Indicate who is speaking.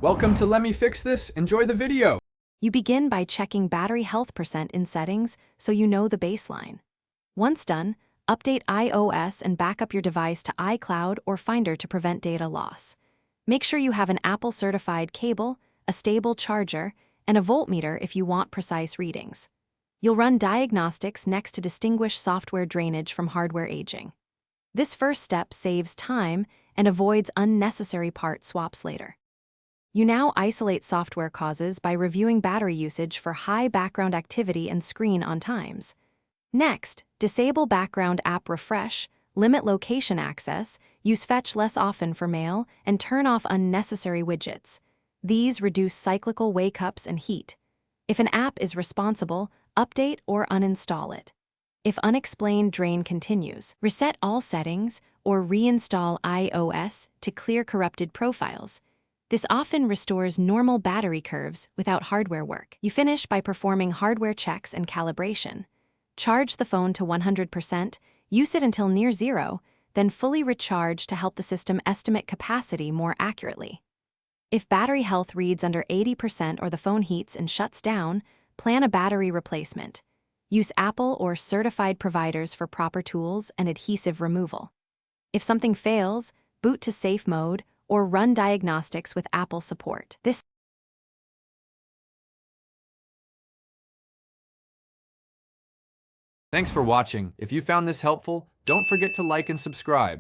Speaker 1: Welcome to Let Me Fix This. Enjoy the video.
Speaker 2: You begin by checking battery health percent in settings so you know the baseline. Once done, update iOS and back up your device to iCloud or Finder to prevent data loss. Make sure you have an Apple-certified cable, a stable charger, and a voltmeter if you want precise readings. You'll run diagnostics next to distinguish software drainage from hardware aging. This first step saves time and avoids unnecessary part swaps later. You now isolate software causes by reviewing battery usage for high background activity and screen-on times. Next, disable background app refresh, limit location access, use fetch less often for mail, and turn off unnecessary widgets. These reduce cyclical wake-ups and heat. If an app is responsible, update or uninstall it. If unexplained drain continues, reset all settings or reinstall iOS to clear corrupted profiles. This often restores normal battery curves without hardware work. You finish by performing hardware checks and calibration. Charge the phone to 100%, use it until near zero, then fully recharge to help the system estimate capacity more accurately. If battery health reads under 80% or the phone heats and shuts down, plan a battery replacement. Use Apple or certified providers for proper tools and adhesive removal. If something fails, boot to safe mode or run diagnostics with Apple support.
Speaker 1: Thanks for watching. If you found this helpful, don't forget to like and subscribe.